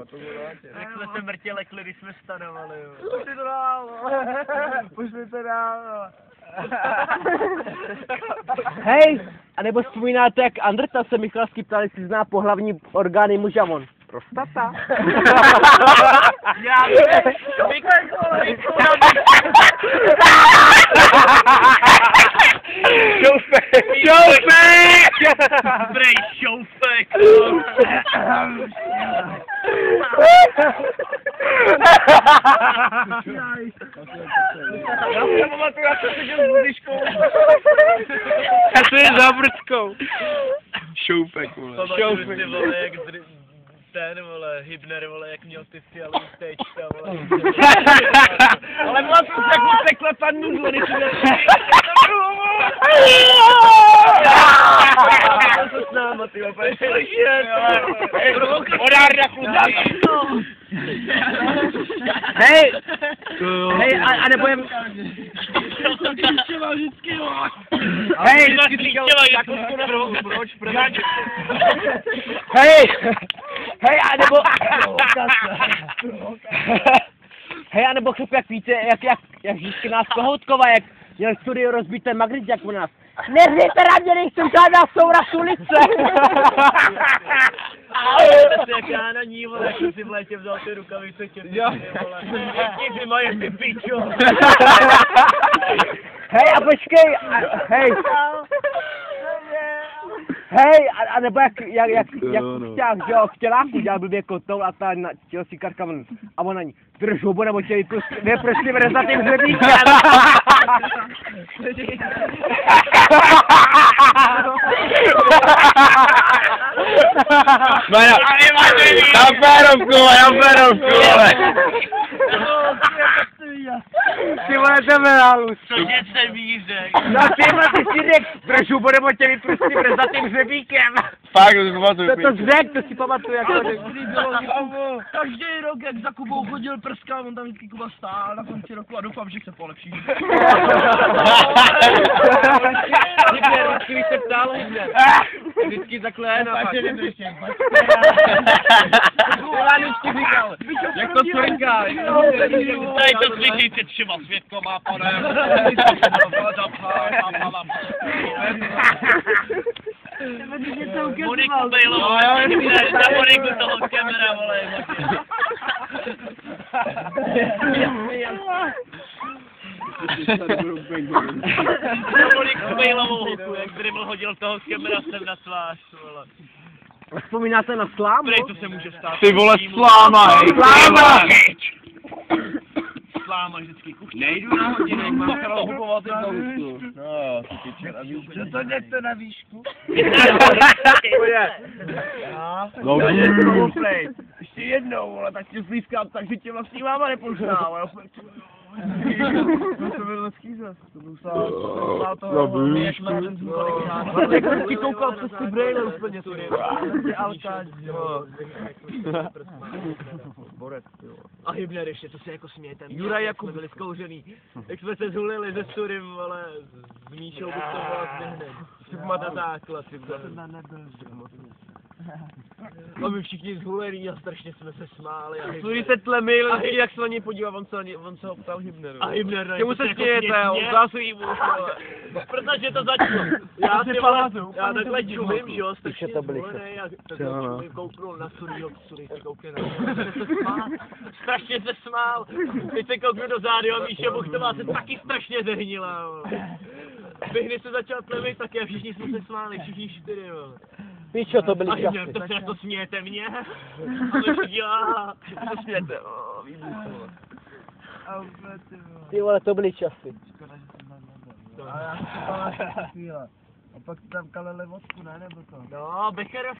to bylo rád. Jak jsme se mrtě lekli, když jsme stanovali, jo. Pošli to dál, pošli to dál. Hej, anebo vzpomínáte, jak Andrta se Michalsky ptali, jestli zná pohlavní orgány muža on. Prostata. Já vím, Šoufek! Šoufek! Brej, šoufek! Já si pamatuju, jak jsem seděl s budiškou. A to je za brdskou. Šoufek, vole. Šoufek. Ty vole, jak ten, vole, Hybner, vole, jak měl ty fialový tečka, vole. Ale byla jsem tak moc seklepat nudlo, když jsem to s náma, ty vole, Odárda Hej! Hej, a nebo jen... Hej! Hej! Hej, a nebo... Hej, a nebo chlap, jak víte, jak vždycky nás Kohoutkova, jak měl studio rozbité Magritte, jak u nás. Neříte na mě, nejsem žádná soura z ulice! Jak já na ní, vole, jak si v létě vzal ty rukavice těpy, vole. Ti mají ty pičo. Hej, a počkej, hej. Hej, a nebo jak chtěl, že jo, vtěláku dělal blbě kotou a ta chtěl si karka a ona ní, drž hubu, nebo tě vyprostím rezatým hřebíkem. Na férovku, vole. Ty vole, jdeme na luz. Co něco víš, řek? No ty si řek, drž hubu, nebo tě vyprostím rezatým hřebíkem. Fakt, to si pamatuju. To řek, to si pamatuju, jak to řek. Každý rok, jak za Kubou chodil prska, on tam vždycky Kuba stál na konci roku a doufám, že se polepší. Vždycky se ptal, vždycky takhle na fakt. Jak to cvrká? Tady to slyšíte třema svědkoma, pane. Moniku Bejlovou, na Moniku toho kamera, vole. Na Moniku Bejlovou holku, jak dribl hodil toho kamera sem na tvář, vole. Vzpomínáte na slámu? Prej, to se může stát. Ty vole, sláma, hej. Sláma! Sláma vždycky kuchně. Nejdu na hodinu, jak mám chtěl hubovat i za úzku. No, ty piče na výšku. Co to děte na výšku? No, ještě jednou, vole, tak tě zlískám, takže tě vlastní máma nepouštá, ale to byl lidský zas, to byl stál toho, jak má ten zůstanek žádný. Ale jak jsem ti koukal přes ty brejle úplně, ty alkáč, jo. Borec, jo. A Hybner ještě, to se jako smějete. Juraj Jakub. Jsme byli zkouřený. Jak jsme se zhulili ze Studym, ale s Míšou bych to byla zběhne. Na základ, ty vole. A my všichni zhulený a strašně jsme se smáli. Sudy se tlemil, a jak se na něj podíval, on se ho ptal Hybneru. A Hybner, Čemu se smějete, on zásí mu. Protože to začalo. Já takhle čumím, že jo, strašně zhulený a takhle čumím, kouknul na Sudyho, Sudy se koukne na mě. Strašně se smál. Teď se kouknu do zády a Míša Buchtová se taky strašně zehnila. Běhny se začal tlemit také, všichni jsme se smáli, všichni 4, jo. Píčo, to byly A časy. to se jako smějete mě? A my všichni, to smějete, výbuch. Ty vole, to byly časy. A já si to chvíle. A pak tam kalili vodku, ne, nebo to? No, Becher